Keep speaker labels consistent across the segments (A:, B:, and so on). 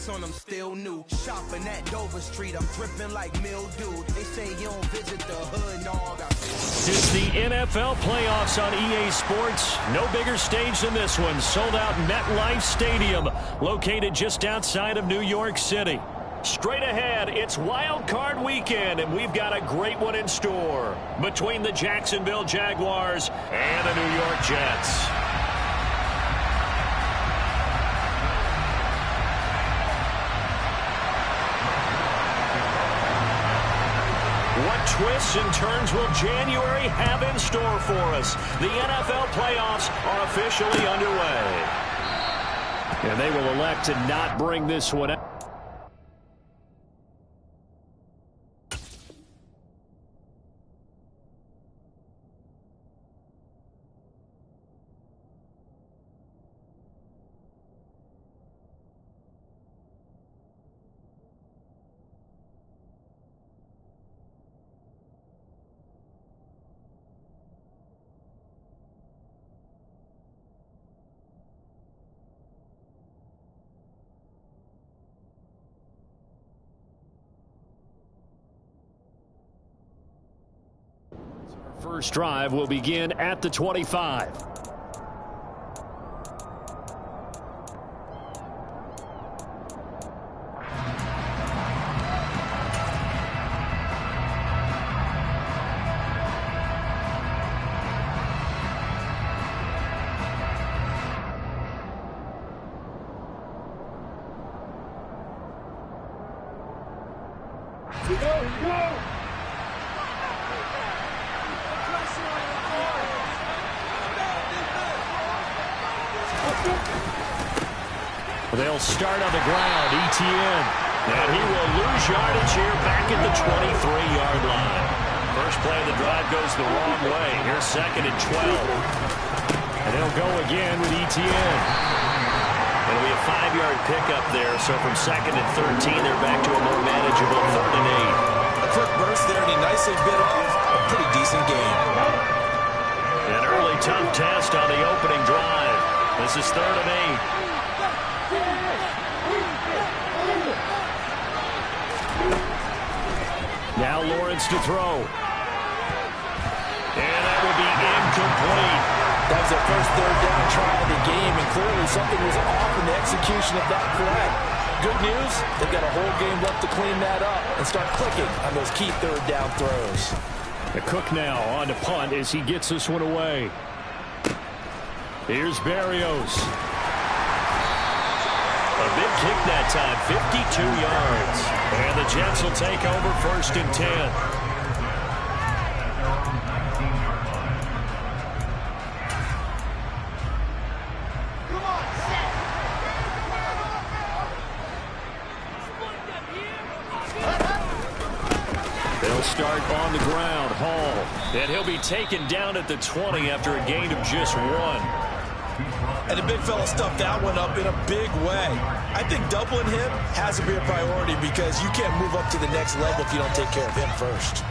A: Kicks on them still new. Shopping at Dover Street, I'm dripping like mildew. They say you don't visit the hood, dog.
B: It's the NFL playoffs on EA Sports. No bigger stage than this one. Sold out MetLife Stadium, located just outside of New York City. Straight ahead, it's Wild Card Weekend, and we've got a great one in store between the Jacksonville Jaguars and the New York Jets. What twists and turns will January have in store for us? The NFL playoffs are officially underway. And they will elect to not bring this one out. First drive will begin at the 25. They'll start on the ground, Etienne. And he will lose yardage here back at the 23-yard line. First play of the drive goes the wrong way. Here's 2nd and 12. And they'll go again with Etienne. It'll be a 5-yard pickup there. So from 2nd and 13, they're back to a more manageable 3rd and 8.
C: A quick burst there, and he nicely bit off a pretty decent game.
B: An early tough test on the opening drive. This is 3rd and 8. Now Lawrence to throw. And that will be incomplete.
C: That was their first 3rd down try of the game, and clearly something was off in the execution of that play. Good news, they've got a whole game left to clean that up and start clicking on those key 3rd down throws.
B: The Cook now on to punt as he gets this one away. Here's Berrios. A big kick that time, 52 yards. And the Jets will take over 1st and 10. They'll start on the ground, Hall. And he'll be taken down at the 20 after a gain of just 1.
C: And the big fella stuffed that one up in a big way. I think doubling him has to be a priority because you can't move up to the next level if you don't take care of him first.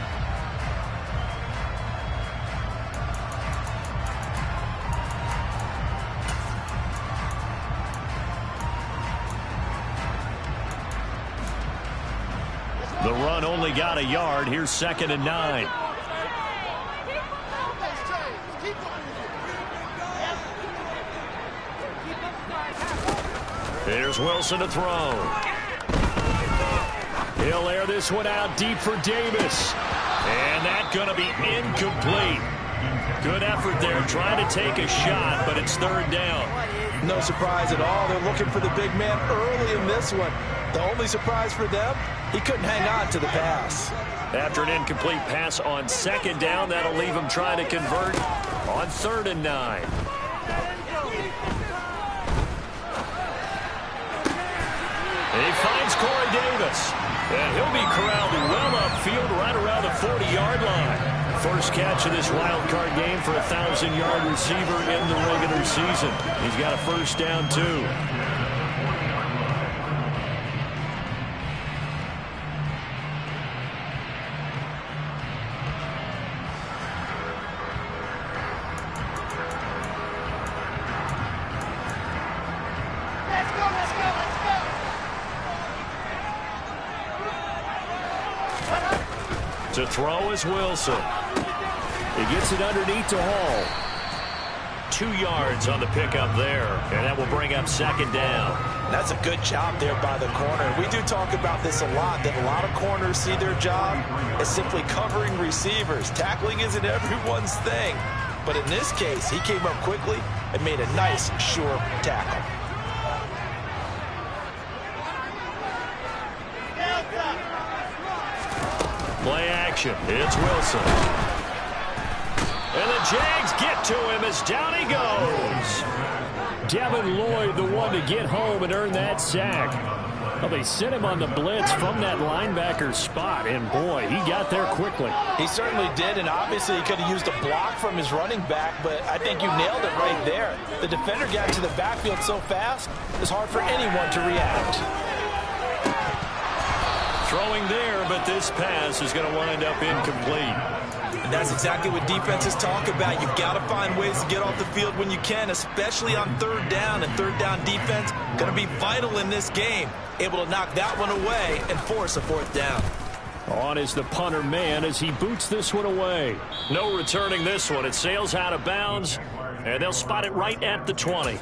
B: The run only got a yard. Here's 2nd and 9. Here's Wilson to throw. He'll air this one out deep for Davis. And that's going to be incomplete. Good effort there trying to take a shot, but it's 3rd down.
C: No surprise at all. They're looking for the big man early in this one. The only surprise for them, he couldn't hang on to the pass.
B: After an incomplete pass on 2nd down, that'll leave him trying to convert on 3rd and 9. He finds Corey Davis. And he'll be corralled well upfield right around the 40-yard line. First catch of this wild card game for a 1,000-yard receiver in the regular season. He's got a 1st down, too. To throw is Wilson. He gets it underneath to Hall. 2 yards on the pickup there, and that will bring up second down.
C: That's a good job there by the corner. We do talk about this a lot, that a lot of corners see their job as simply covering receivers. Tackling isn't everyone's thing. But in this case, he came up quickly and made a nice, sure tackle.
B: Play action. It's Wilson. And the Jags get to him as down he goes. Devin Lloyd, the one to get home and earn that sack. Well, they sent him on the blitz from that linebacker spot, and boy, he got there quickly.
C: He certainly did, and obviously he could have used a block from his running back, but I think you nailed it right there. The defender got to the backfield so fast, it's hard for anyone to react.
B: Throwing there, but this pass is going to wind up incomplete.
C: And that's exactly what defenses talk about. You've got to find ways to get off the field when you can, especially on third down. And third down defense going to be vital in this game. Able to knock that one away and force a fourth down.
B: On is the punter man as he boots this one away. No returning this one. It sails out of bounds, and they'll spot it right at the 20.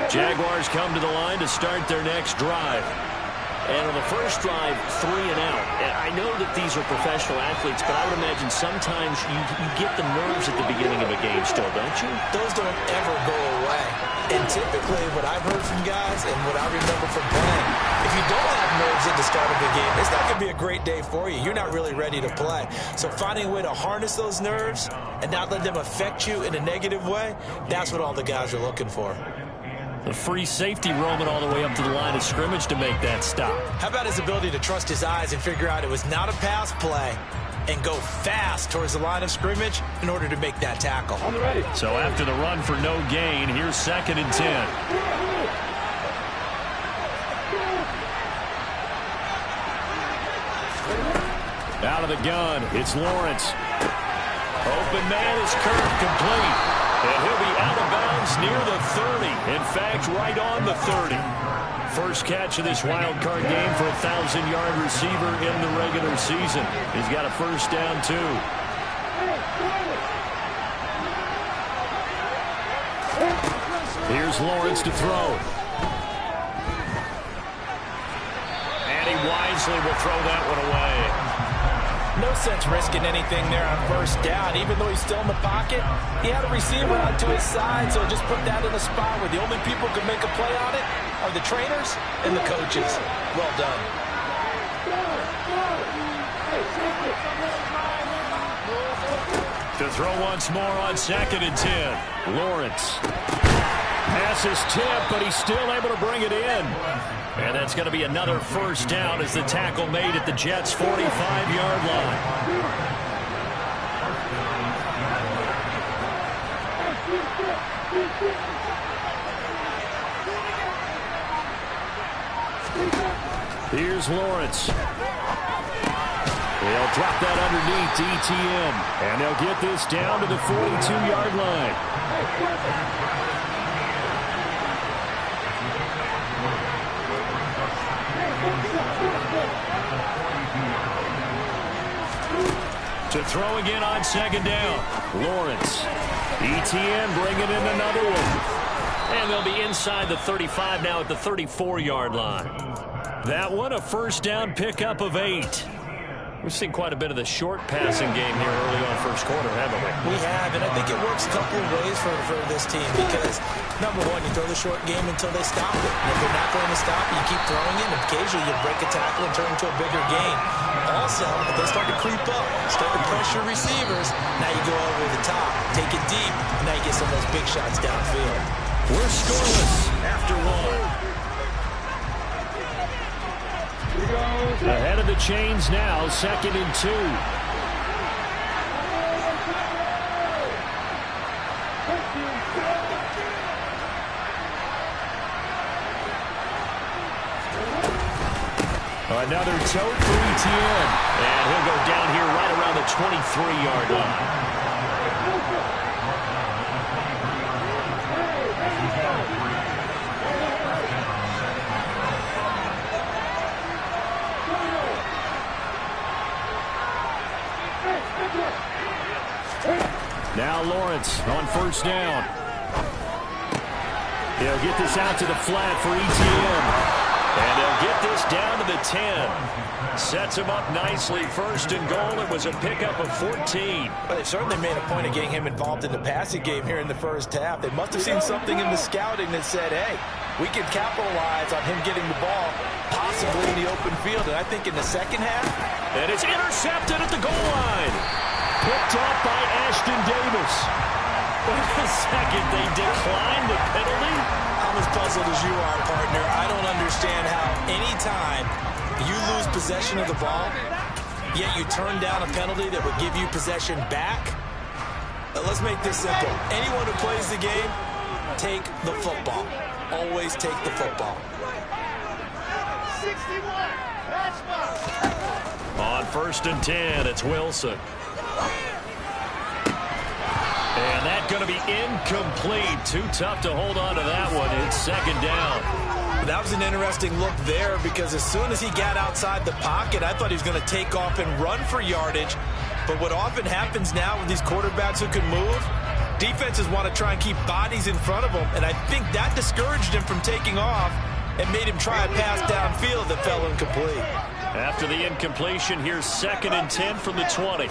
B: Jaguars come to the line to start their next drive.
D: And on the first drive, 3 and out. And I know that these are professional athletes, but I would imagine sometimes you get the nerves at the beginning of a game still, don't you?
C: Those don't ever go away. And typically what I've heard from guys and what I remember from playing, if you don't have nerves at the start of a game, it's not going to be a great day for you. You're not really ready to play. So finding a way to harness those nerves and not let them affect you in a negative way, that's what all the guys are looking for.
B: The free safety roaming all the way up to the line of scrimmage to make that stop.
C: How about his ability to trust his eyes and figure out it was not a pass play and go fast towards the line of scrimmage in order to make that tackle?
B: So after the run for no gain, here's 2nd and 10. Out of the gun, it's Lawrence. Open man is Kirk, complete. And he'll be out of bounds near the 30. In fact, right on the 30. First catch of this wild card game for a 1,000-yard receiver in the regular season. He's got a first down, too. Here's Lawrence to throw. And he wisely will throw that one away.
C: No sense risking anything there on first down. Even though he's still in the pocket, he had a receiver out to his side, so just put that in a spot where the only people who can make a play on it are the trainers and the coaches. Well done.
B: To throw once more on 2nd and 10. Lawrence. Pass is tipped, but he's still able to bring it in. And that's going to be another first down as the tackle made at the Jets' 45-yard line. Here's Lawrence. They'll drop that underneath to ETN. And they'll get this down to the 42-yard line. To throw again on 2nd down. Lawrence. ETN bringing in another one. And they'll be inside the 35 now at the 34-yard line. That one, a first down pickup of 8. We've seen quite a bit of the short passing game here early on first quarter, haven't we?
C: We have, and I think it works a couple of ways for this team because, number one, you throw the short game until they stop it. And if they're not going to stop it, you keep throwing it, and occasionally you break a tackle and turn it into a bigger gain. Also, if they start to creep up, start to pressure receivers, now you go over the top, take it deep, and now you get some of those big shots downfield.
B: We're scoreless after one. Ahead of the chains now, 2nd and 2. Another tote for ETN. And he'll go down here right around the 23-yard line. Now Lawrence on first down. He'll get this out to the flat for ETN. And they'll get this down to the 10. Sets him up nicely. First and goal. It was a pickup of 14.
C: Well, they certainly made a point of getting him involved in the passing game here in the first half. They must have seen something in the scouting that said, hey, we can capitalize on him getting the ball possibly in the open field. And I think in the second half.
B: And it's intercepted at the goal line. Picked up by Ashton Davis. Wait a second. They declined the penalty?
C: I'm as puzzled as you are, partner. I don't understand how any time you lose possession of the ball, yet you turn down a penalty that would give you possession back. Let's make this simple. Anyone who plays the game, take the football. Always take the football.
A: 61. That's
B: on first and 10, it's Wilson. And that's going to be incomplete. Too tough to hold on to that one. It's second down.
C: That was an interesting look there because as soon as he got outside the pocket, I thought he was going to take off and run for yardage. But what often happens now with these quarterbacks who can move, defenses want to try and keep bodies in front of them. And I think that discouraged him from taking off and made him try a pass downfield that fell incomplete.
B: After the incompletion, here's second and 10 from the 20.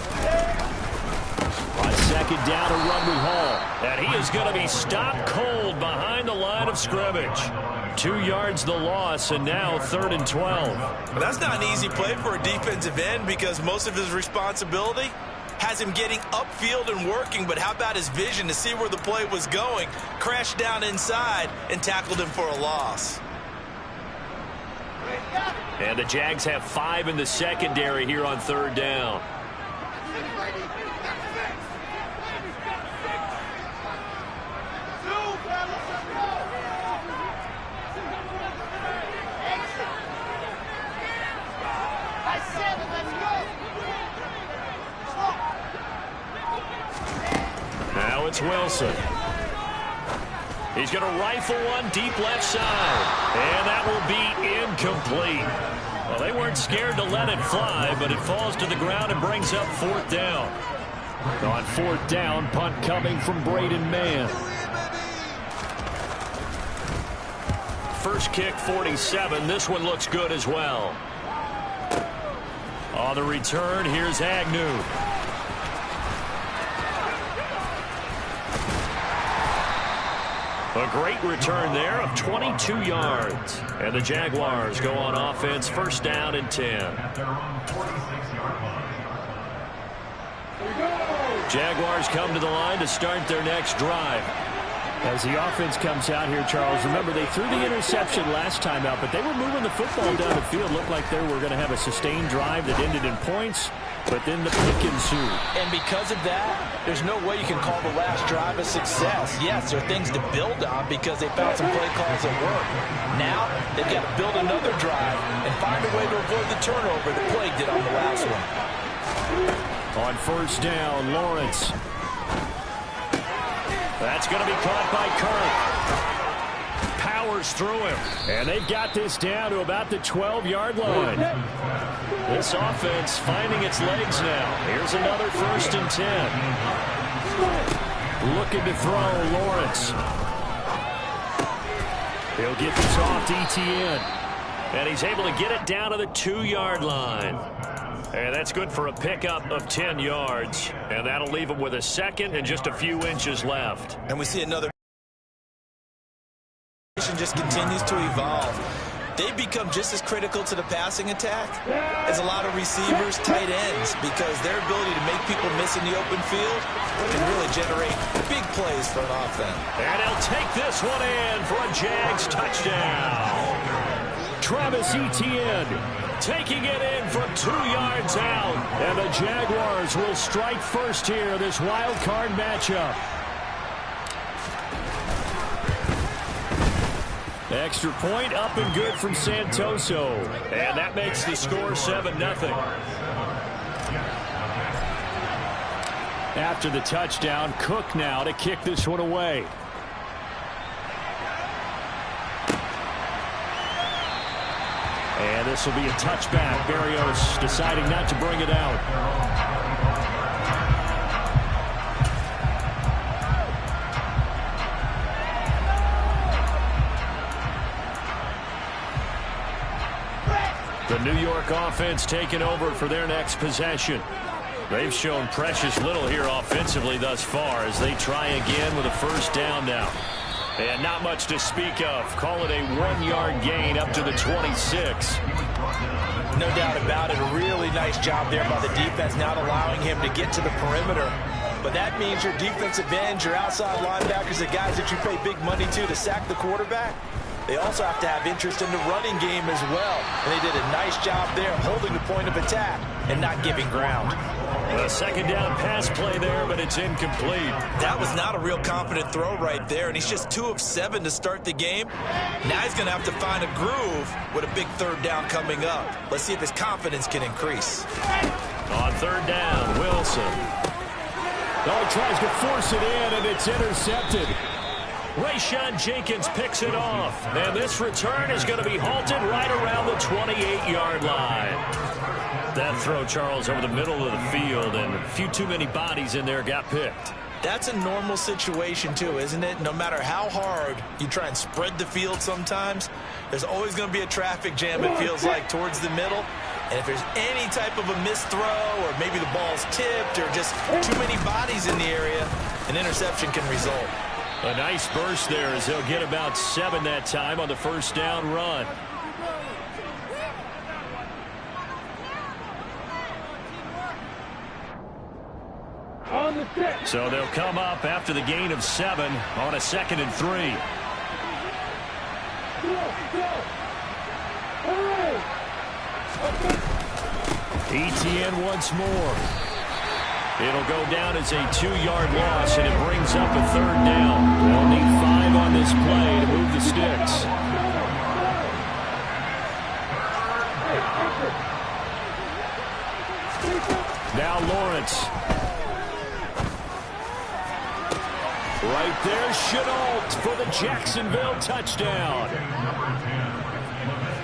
B: On second down to Rumley Hall. And he is going to be stopped cold behind the line of scrimmage. 2 yards the loss, and now third and 12.
C: Well, that's not an easy play for a defensive end because most of his responsibility has him getting upfield and working, but how about his vision to see where the play was going, crashed down inside, and tackled him for a loss.
B: And the Jags have 5 in the secondary here on third down. Now it's Wilson. He's going to rifle one deep left side. And that will be incomplete. Well, they weren't scared to let it fly, but it falls to the ground and brings up fourth down. On fourth down, punt coming from Braden Mann. First kick, 47. This one looks good as well. On the return, here's Agnew. A great return there of 22 yards. And the Jaguars go on offense, first down and 10. Jaguars come to the line to start their next drive. As the offense comes out here, Charles, remember they threw the interception last time out, but they were moving the football down the field. Looked like they were going to have a sustained drive that ended in points, but then the pick ensued.
C: And because of that, there's no way you can call the last drive a success. Yes, there are things to build on because they found some play calls that work. Now, they've got to build another drive and find a way to avoid the turnover that plagued it on the last one.
B: On first down, Lawrence. That's going to be caught by Kirk. Powers through him. And they've got this down to about the 12-yard line. This offense finding its legs now. Here's another first and 10. Looking to throw, Lawrence. He'll get this off to ETN. And he's able to get it down to the 2-yard line. And that's good for a pickup of 10 yards. And that'll leave him with a second and just a few inches left.
C: And we see another just continues to evolve. They become just as critical to the passing attack as a lot of receivers, tight ends, because their ability to make people miss in the open field can really generate big plays for an offense.
B: And he'll take this one in for a Jags touchdown. Travis Etienne taking it in from 2 yards out. And the Jaguars will strike first here, this wild card matchup. Extra point up and good from Santoso. And that makes the score 7-0. After the touchdown, Cook now to kick this one away. And this will be a touchback. Berrios deciding not to bring it out. The New York offense taking over for their next possession. They've shown precious little here offensively thus far as they try again with a first down now. And not much to speak of. Call it a 1-yard gain up to the 26.
C: No doubt about it. A really nice job there by the defense, not allowing him to get to the perimeter. But that means your defensive ends, your outside linebackers, the guys that you pay big money to sack the quarterback, they also have to have interest in the running game as well. And they did a nice job there holding the point of attack and not giving ground.
B: A second down pass play there, but it's incomplete.
C: That was not a real confident throw right there, and he's just 2 of 7 to start the game. Now he's going to have to find a groove with a big third down coming up. Let's see if his confidence can increase.
B: On third down, Wilson.
E: Oh, he tries to force it in, and it's intercepted.
B: Rayshawn Jenkins picks it off. And this return is going to be halted right around the 28-yard line. That throw, Charles, over the middle of the field, and a few too many bodies in there got picked.
C: That's a normal situation, too, isn't it? No matter how hard you try and spread the field sometimes, there's always going to be a traffic jam, it feels like, towards the middle. And if there's any type of a missed throw or maybe the ball's tipped or just too many bodies in the area, an interception can result.
B: A nice burst there as they'll get about 7 that time on the first down run. So they'll come up after the gain of 7 on a 2nd and 3. Etienne once more. It'll go down as a 2-yard loss, and it brings up a third down. They'll need 5 on this play to move the sticks. Now Lawrence. Right there, Shenault for the Jacksonville touchdown.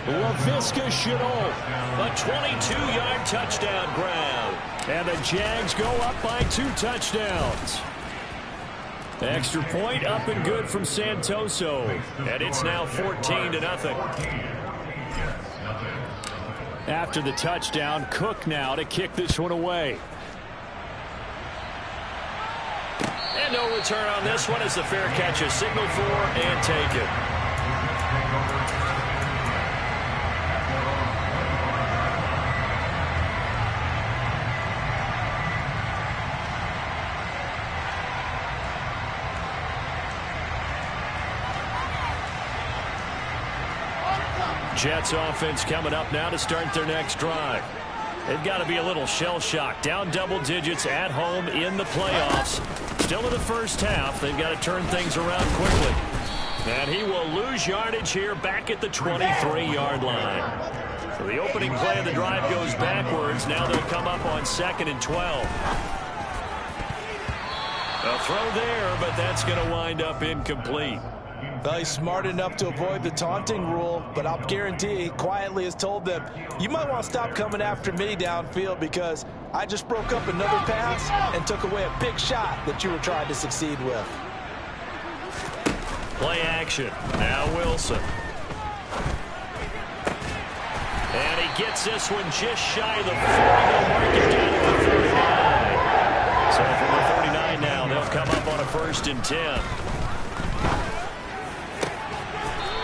B: Laviska Shenault, a 22-yard touchdown grab. And the Jags go up by 2 touchdowns. Extra point up and good from Santoso. And it's now 14-0. After the touchdown, Cook now to kick this one away. And no return on this one as the fair catch is signaled for and taken. Jets offense coming up now to start their next drive. They've got to be a little shell-shocked. Down double digits at home in the playoffs. Still in the first half. They've got to turn things around quickly. And he will lose yardage here back at the 23-yard line. So the opening play of the drive goes backwards. Now they'll come up on 2nd and 12. A throw there, but that's going to wind up incomplete.
C: Well, he's smart enough to avoid the taunting rule, but I'll guarantee he quietly has told them, you might want to stop coming after me downfield because I just broke up another pass and took away a big shot that you were trying to succeed with.
B: Play action. Now Wilson. And he gets this one just shy of the 40. They'll mark it down at the 39. So from the 39 now, they'll come up on a 1st and 10.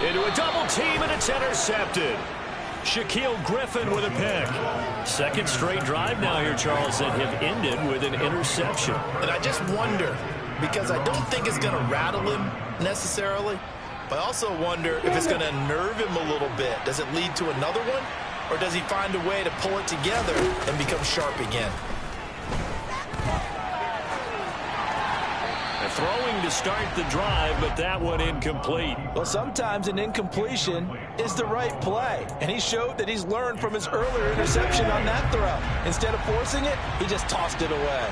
B: Into a double team, and it's intercepted. Shaquille Griffin with a pick. 2nd straight drive now here, Charles, that have ended with an interception.
C: And I just wonder, because I don't think it's going to rattle him necessarily, but I also wonder if it's going to unnerve him a little bit. Does it lead to another one, or does he find a way to pull it together and become sharp again?
B: A throwing to start the drive, but that one incomplete.
C: Well, sometimes an incompletion is the right play, and he showed that he's learned from his earlier interception on that throw. Instead of forcing it, he just tossed it away.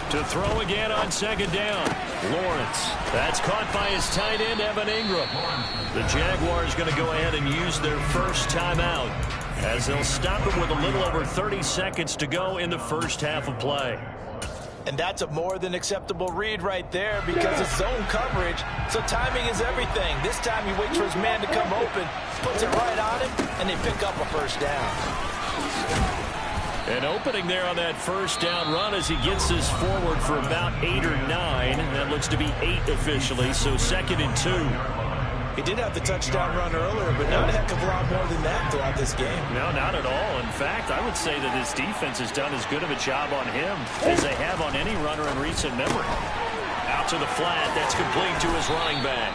B: To throw again on second down. Lawrence. That's caught by his tight end, Evan Ingram. The Jaguars going to go ahead and use their first timeout as they'll stop him with a little over 30 seconds to go in the first half of play.
C: And that's a more than acceptable read right there because it's zone coverage, so timing is everything. This time he waits for his man to come open, puts it right on him, and they pick up a first down.
B: An opening there on that first down run as he gets this forward for about 8 or 9. That looks to be 8 officially, so 2nd and 2.
C: He did have the touchdown run earlier, but not a heck of a lot more than that throughout this game.
B: No, not at all. In fact, I would say that his defense has done as good of a job on him as they have on any runner in recent memory. Out to the flat. That's complete to his running back.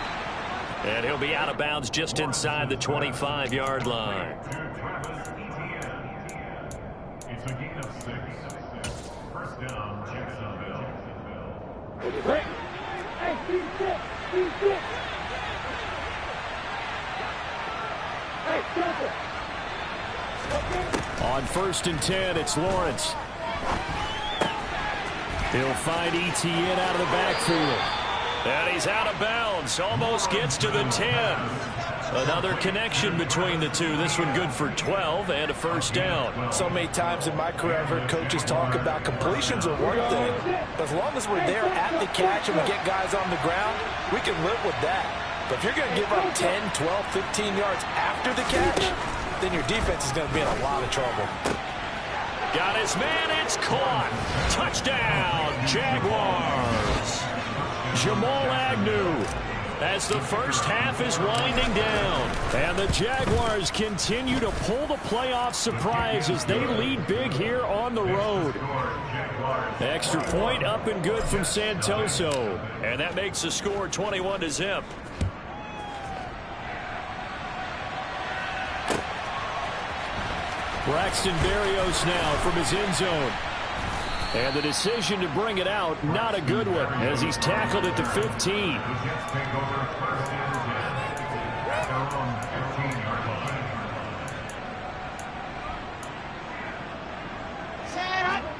B: And he'll be out of bounds just inside the 25-yard line.
F: It's a gain of 6. First down, Jacksonville.
E: On 1st and 10, it's Lawrence.
B: He'll find Etienne out of the backfield. And he's out of bounds. Almost gets to the 10. Another connection between the two. This one good for 12 and a first down.
C: So many times in my career I've heard coaches talk about completions are one thing. But as long as we're there at the catch and we get guys on the ground, we can live with that. But if you're going to give up 10, 12, 15 yards after the catch, then your defense is going to be in a lot of trouble.
B: Got his man. It's caught. Touchdown, Jaguars. Jamal Agnew. As the first half is winding down.
E: And the Jaguars continue to pull the playoff surprise as they lead big here on the road.
B: Extra point up and good from Santoso. And that makes the score 21-0.
E: Braxton Berrios now from his end zone. And the decision to bring it out, not a good one, as he's tackled at the 15.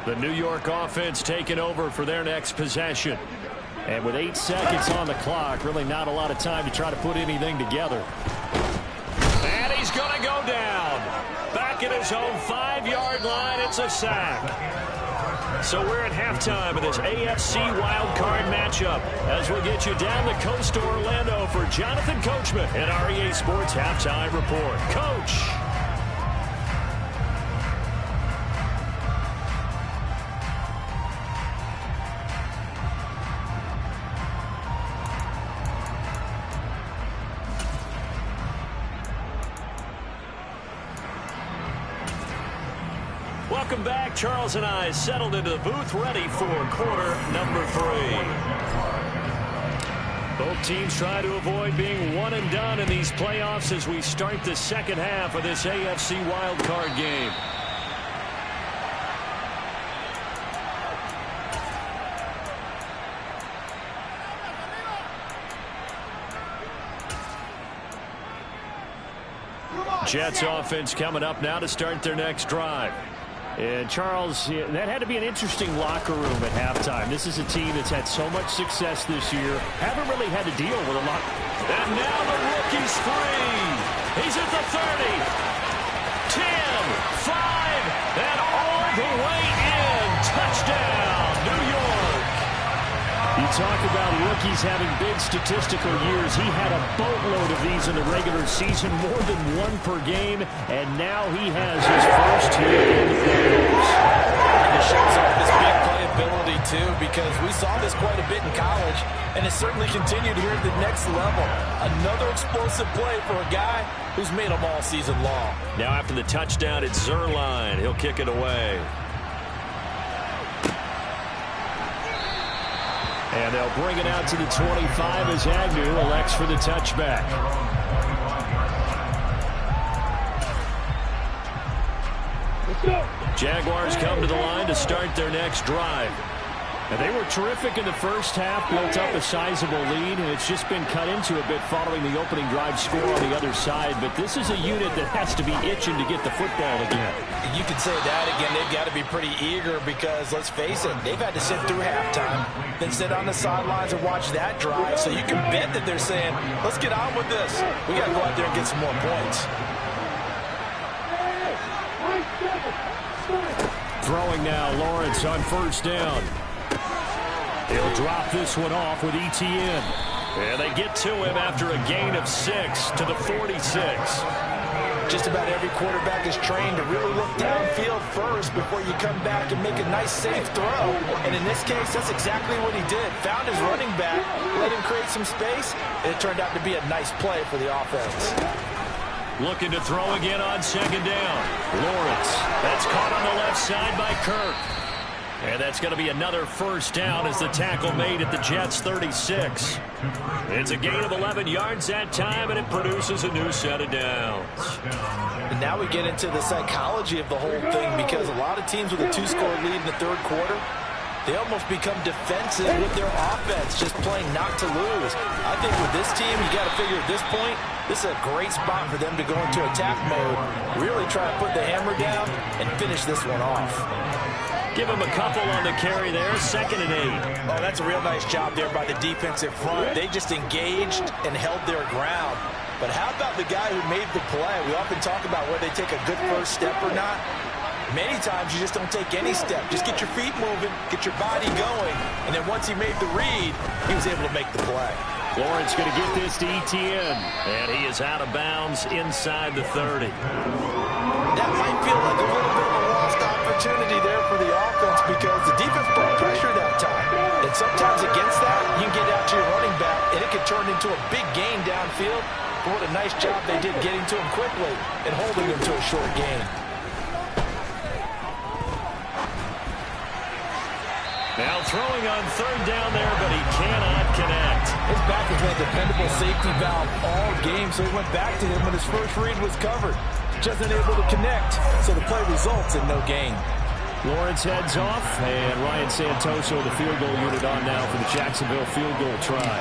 B: The New York offense taking over for their next possession.
E: And with 8 seconds on the clock, really not a lot of time to try to put anything together.
B: And he's going to go down. Back at his own 5-yard line, it's a sack. So we're at halftime of this AFC wildcard matchup as we'll get you down the coast to Orlando for Jonathan Coachman and our EA Sports Halftime Report. Coach. Welcome back. Charles and I settled into the booth ready for quarter number 3. Both teams try to avoid being one and done in these playoffs as we start the second half of this AFC wildcard game. Jets offense coming up now to start their next drive.
E: And Charles, that had to be an interesting locker room at halftime. This is a team that's had so much success this year. Haven't really had to deal with a lot.
B: And now the rookie's free. He's at the 30. 10, 5, and all the way in. Touchdown, New York.
E: You talk about rookies having big statistical years. He had a boatload of these in the regular season, more than one per game, and now he has his first here in the playoffs.
C: And it shows off his big playability, too, because we saw this quite a bit in college, and it certainly continued here at the next level. Another explosive play for a guy who's made them all season long.
B: Now after the touchdown, it's Zuerlein. He'll kick it away.
E: And they'll bring it out to the 25 as Agnew elects for the touchback. Jaguars come to the line to start their next drive. And they were terrific in the first half, built up a sizable lead, and it's just been cut into a bit following the opening drive score on the other side. But this is a unit that has to be itching to get the football again.
C: You could say that again. They've got to be pretty eager because, let's face it, they've had to sit through halftime, then sit on the sidelines and watch that drive. So you can bet that they're saying, let's get on with this. We got to go out there and get some more points.
E: Throwing now, Lawrence on first down. He'll drop this one off with Etienne. And they get to him after a gain of 6 to the 46.
C: Just about every quarterback is trained to really look downfield first before you come back and make a nice, safe throw. And in this case, that's exactly what he did. Found his running back, let him create some space, and it turned out to be a nice play for the offense.
E: Looking to throw again on second down. Lawrence. That's caught on the left side by Kirk. And that's going to be another first down as the tackle made at the Jets' 36. It's a gain of 11 yards that time, and it produces a new set of downs.
C: And now we get into the psychology of the whole thing, because a lot of teams with a 2-score lead in the third quarter, they almost become defensive with their offense, just playing not to lose. I think with this team, you got to figure at this point, this is a great spot for them to go into attack mode, really try to put the hammer down and finish this one off.
E: Give him a couple on the carry there, 2nd and 8.
C: Oh, that's a real nice job there by the defensive front. They just engaged and held their ground. But how about the guy who made the play? We often talk about whether they take a good first step or not. Many times you just don't take any step. Just get your feet moving, get your body going, and then once he made the read, he was able to make the play.
E: Lawrence going to get this to Etienne. And he is out of bounds inside the 30.
C: That might feel like a little bit of a lost opportunity there for the offense, because the defense brought pressure that time. And sometimes against that, you can get out to your running back, and it can turn into a big gain downfield. But what a nice job they did getting to him quickly and holding him to a short gain.
E: Now throwing on third down there, but he cannot connect.
C: His back has been a dependable safety valve all game, so he went back to him when his first read was covered. Just unable to connect, so the play results in no gain.
E: Lawrence heads off, and Ryan Santoso, the field goal unit, on now for the Jacksonville field goal try.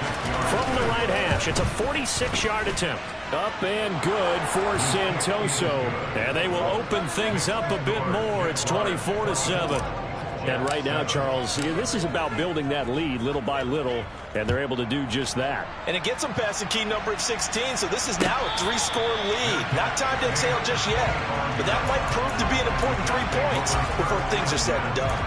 D: From the right hash, it's a 46-yard attempt.
E: Up and good for Santoso. And they will open things up a bit more. It's 24-7. And right now, Charles, this is about building that lead little by little, and they're able to do just that.
C: And it gets them past the key number of 16, so this is now a 3-score lead. Not time to exhale just yet, but that might prove to be an important 3 points before things are said and done.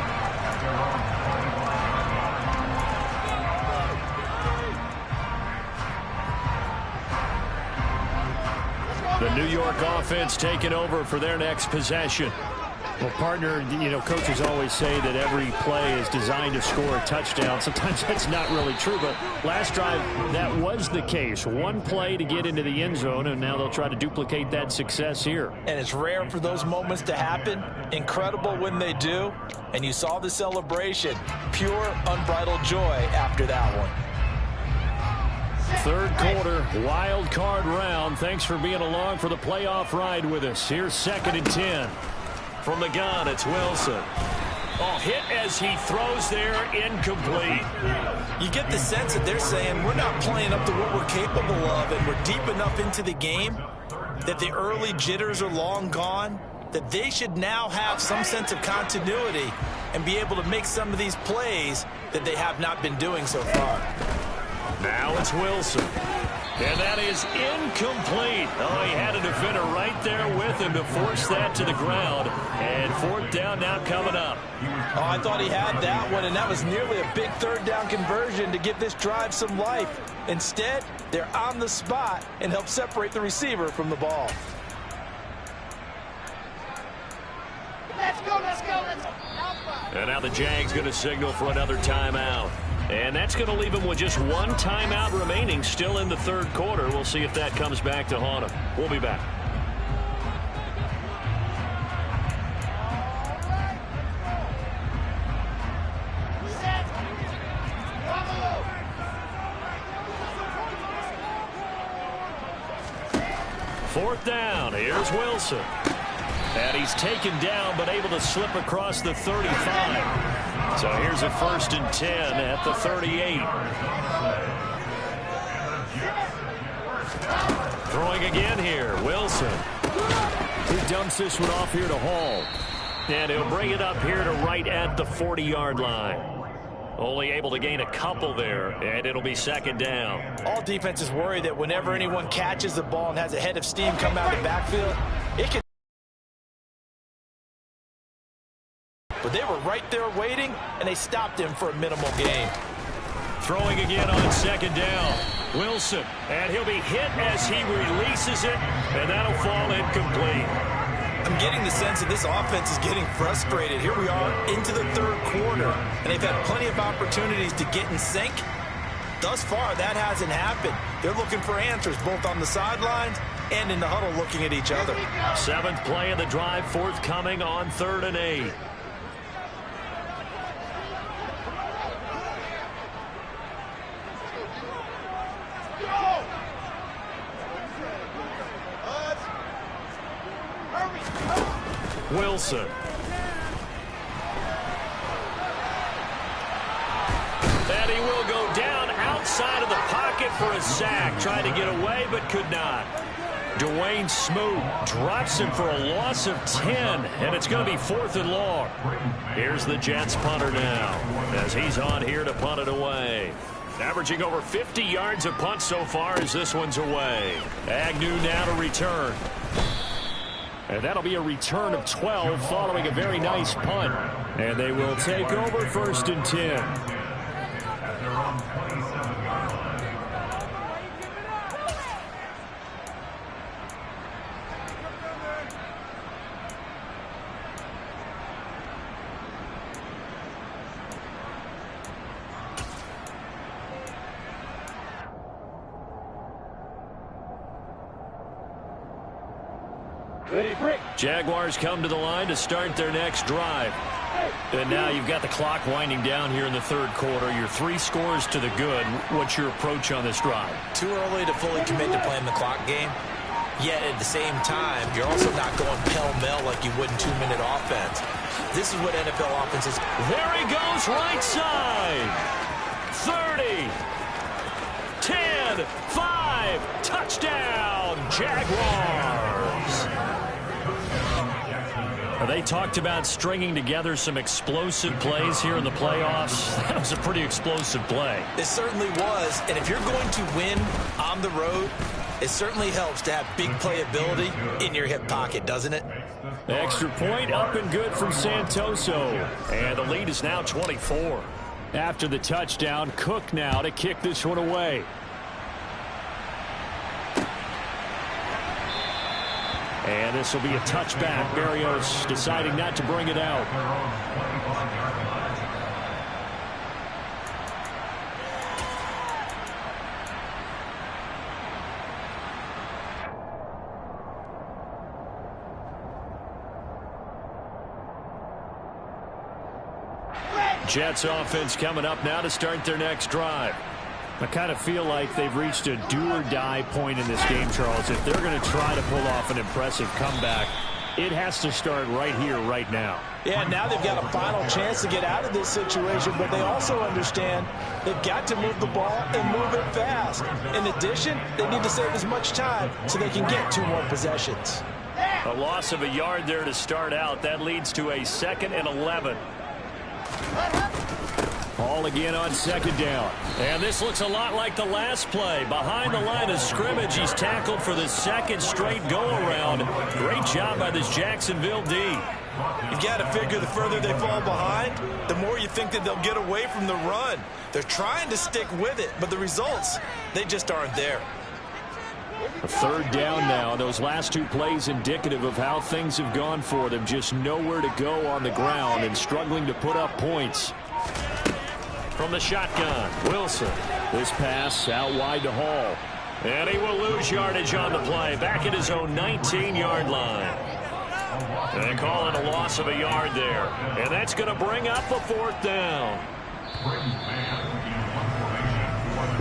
E: The New York offense taking over for their next possession. Well, partner, coaches always say that every play is designed to score a touchdown. Sometimes that's not really true, but last drive, that was the case. One play to get into the end zone, and now they'll try to duplicate that success here.
C: And it's rare for those moments to happen. Incredible when they do. And you saw the celebration. Pure, unbridled joy after that one.
E: Third quarter, wild card round. Thanks for being along for the playoff ride with us. Here's 2nd and 10.
D: From the gun, it's Wilson. Oh, hit as he throws there, incomplete.
C: You get the sense that they're saying we're not playing up to what we're capable of, and we're deep enough into the game that the early jitters are long gone, that they should now have some sense of continuity and be able to make some of these plays that they have not been doing so far.
D: Now it's Wilson.
E: And that is incomplete. Oh, he had a defender right there with him to force that to the ground. And 4th down now coming up.
C: Oh, I thought he had that one, and that was nearly a big 3rd down conversion to give this drive some life. Instead, they're on the spot and help separate the receiver from the ball.
G: Let's go, let's go, let's go.
D: And now the Jags going to signal for another timeout. And that's going to leave him with just one timeout remaining still in the third quarter. We'll see if that comes back to haunt him. We'll be back. Fourth down. Here's Wilson. And he's taken down, but able to slip across the 35. So here's a 1st and 10 at the 38. Throwing again here, Wilson.
E: He dumps this one off here to Hall.
D: And he'll bring it up here to right at the 40-yard line. Only able to gain a couple there, and it'll be 2nd down.
C: All defenses worry that whenever anyone catches the ball and has a head of steam come out of the backfield, it can. But they were right there waiting, and they stopped him for a minimal gain.
D: Throwing again on 2nd down. Wilson, and he'll be hit as he releases it, and that'll fall incomplete.
C: I'm getting the sense that this offense is getting frustrated. Here we are into the 3rd quarter, and they've had plenty of opportunities to get in sync. Thus far, that hasn't happened. They're looking for answers both on the sidelines and in the huddle looking at each other.
D: 7th play of the drive forthcoming on 3rd and 8. Wilson. And he will go down outside of the pocket for a sack. Tried to get away, but could not. Dwayne Smoot drops him for a loss of 10, and it's going to be 4th and long. Here's the Jets punter now, as he's on here to punt it away. Averaging over 50 yards a punt so far as this one's away. Agnew now to return. And that'll be a return of 12 following a very nice punt. And they will take over 1st and 10.
F: At their own 27-yard line.
D: Jaguars come to the line to start their next drive. And now you've got the clock winding down here in the 3rd quarter. You're 3 scores to the good. What's your approach on this drive?
C: Too early to fully commit to playing the clock game. Yet at the same time, you're also not going pell-mell like you would in 2-minute offense. This is what NFL offenses.
D: There he goes, right side. 30, 10, 5, touchdown, Jaguars. They talked about stringing together some explosive plays here in the playoffs. That was a pretty explosive play.
C: It certainly was, and if you're going to win on the road, it certainly helps to have big playability in your hip pocket, doesn't it?
E: Extra point up and good from Santoso.
D: And the lead is now 24.
E: After the touchdown, Cook now to kick this one away. And this will be a touchback. Berrios deciding not to bring it out.
D: Jets offense coming up now to start their next drive.
E: I kind of feel like they've reached a do-or-die point in this game, Charles. If they're going to try to pull off an impressive comeback, it has to start right here, right now.
C: Yeah, now they've got a final chance to get out of this situation, but they also understand they've got to move the ball and move it fast. In addition, they need to save as much time so they can get 2 more possessions.
D: A loss of a yard there to start out. That leads to a 2nd and 11.
E: Ball again on 2nd down.
D: And this looks a lot like the last play. Behind the line of scrimmage, he's tackled for the 2nd straight go-around. Great job by this Jacksonville D.
C: You've got to figure the further they fall behind, the more you think that they'll get away from the run. They're trying to stick with it, but the results, they just aren't there.
E: A 3rd down now. Those last 2 plays indicative of how things have gone for them. Just nowhere to go on the ground and struggling to put up points.
D: From the shotgun, Wilson.
E: This pass out wide to Hall.
D: And he will lose yardage on the play. Back at his own 19-yard line. They call it a loss of a yard there. And that's going to bring up a 4th down.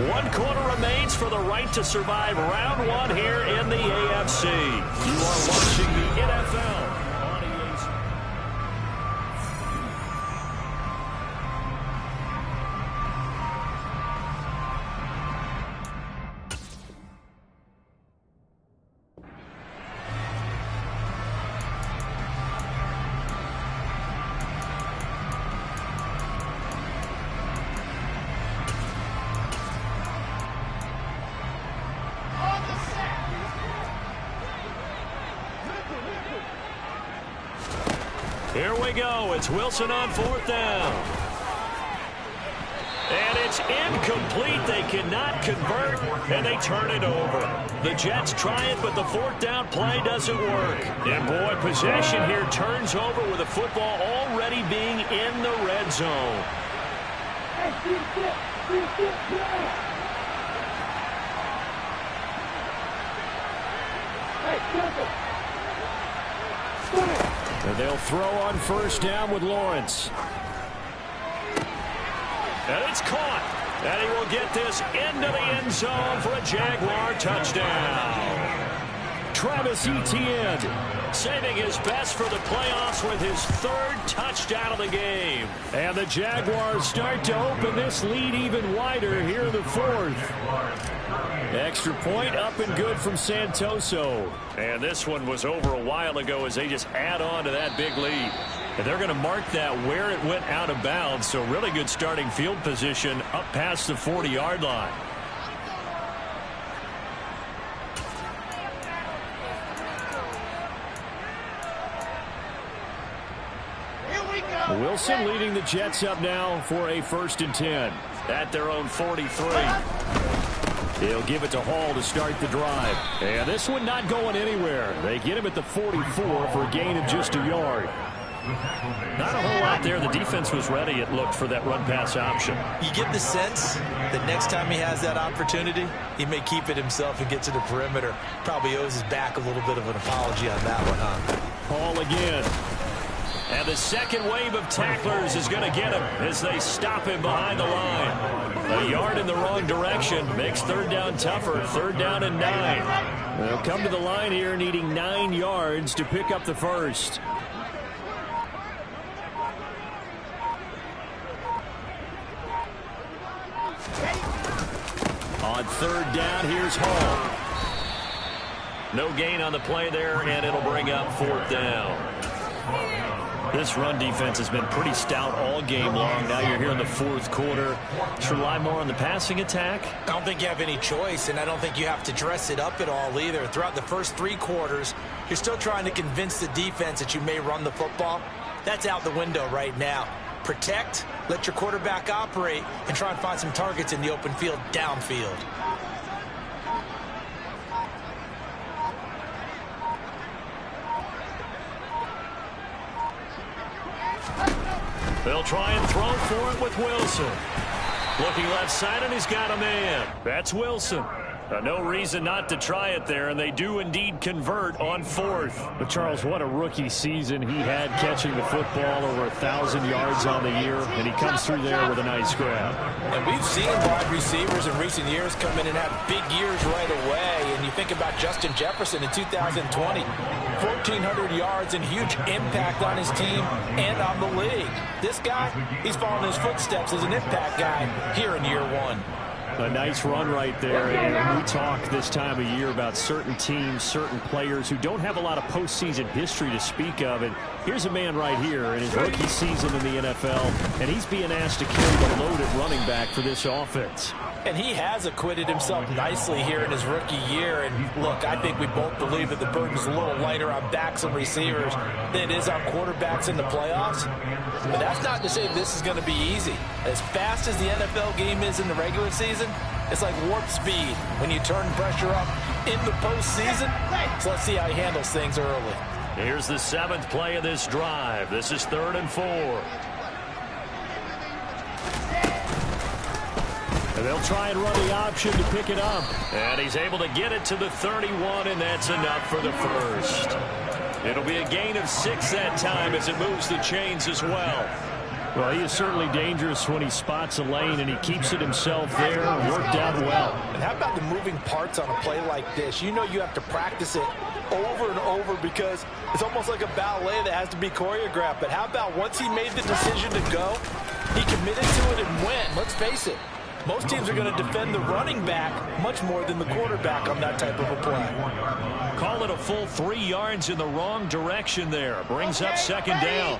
D: 1 quarter remains for the right to survive round 1 here in the AFC. You are watching the NFL Here we go. It's Wilson on 4th down. And it's incomplete. They cannot convert, and they turn it over. The Jets try it, but the 4th down play doesn't work. And, boy, possession here turns over with the football already being in the red zone.
E: And they'll throw on 1st down with Lawrence.
D: And it's caught. And he will get this into the end zone for a Jaguar touchdown.
E: Travis Etienne
D: saving his best for the playoffs with his 3rd touchdown of the game.
E: And the Jaguars start to open this lead even wider here in the 4th. Extra point up and good from Santoso.
D: And this one was over a while ago as they just add on to that big lead. And they're going to mark that where it went out of bounds. So really good starting field position up past the 40-yard line.
E: Wilson leading the Jets up now for a 1st and 10.
D: At their own 43.
E: He'll give it to Hall to start the drive. And this one not going anywhere. They get him at the 44 for a gain of just a yard.
D: Not a whole lot there. The defense was ready, it looked, for that run-pass option.
C: You get the sense that next time he has that opportunity, he may keep it himself and get to the perimeter. Probably owes his back a little bit of an apology on that one, huh?
E: Hall again.
D: And the second wave of tacklers is going to get him as they stop him behind the line. A yard in the wrong direction makes 3rd down tougher. 3rd down and 9.
E: They'll come to the line here needing 9 yards to pick up the 1st. On 3rd down, here's Hall.
D: No gain on the play there, and it'll bring up 4th down. This run defense has been pretty stout all game long. Now you're here in the 4th quarter. Should rely more on the passing attack?
C: I don't think you have any choice, and I don't think you have to dress it up at all either. Throughout the first 3 quarters, you're still trying to convince the defense that you may run the football. That's out the window right now. Protect, let your quarterback operate, and try and find some targets in the open field downfield.
D: They'll try and throw for it with Wilson. Looking left side, and he's got a man. That's Wilson. No reason not to try it there, and they do indeed convert on 4th.
E: But Charles, what a rookie season he had, catching the football over 1,000 yards on the year, and he comes through there with a nice grab.
C: And we've seen wide receivers in recent years come in and have big years right away. And you think about Justin Jefferson in 2020, 1,400 yards and huge impact on his team and on the league. This guy, he's following his footsteps as an impact guy here in year 1.
E: A nice run right there, and we talk this time of year about certain teams, certain players who don't have a lot of postseason history to speak of, and here's a man right here in his rookie season in the NFL, and he's being asked to carry the load at running back for this offense.
C: And he has acquitted himself nicely here in his rookie year. And look, I think we both believe that the burden's a little lighter on backs and receivers than it is on quarterbacks in the playoffs. But that's not to say this is going to be easy. As fast as the NFL game is in the regular season, it's like warp speed when you turn pressure up in the postseason. So let's see how he handles things early.
D: Here's the 7th play of this drive. This is 3rd and 4.
E: And they'll try and run the option to pick it up.
D: And he's able to get it to the 31, and that's enough for the 1st. It'll be a gain of 6 that time as it moves the chains as well.
E: Well, he is certainly dangerous when he spots a lane, and he keeps it himself there. Worked out well.
C: And how about the moving parts on a play like this? You know you have to practice it over and over because it's almost like a ballet that has to be choreographed. But how about once he made the decision to go, he committed to it and went. Let's face it. Most teams are going to defend the running back much more than the quarterback on that type of a play.
D: Call it a full 3 yards in the wrong direction there. Brings up 2nd down.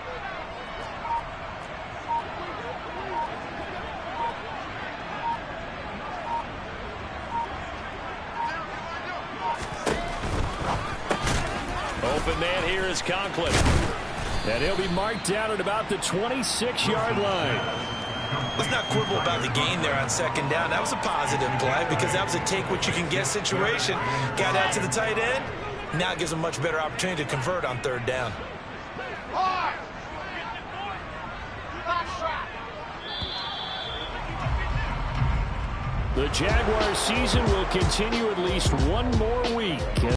D: Open man here is Conklin.
E: And he'll be marked down at about the 26-yard line.
C: Let's not quibble about the gain there on second down. That was a positive play because that was a take-what-you-can-get situation. Got out to the tight end. Now it gives them much better opportunity to convert on third down.
E: The Jaguars season will continue at least one more week.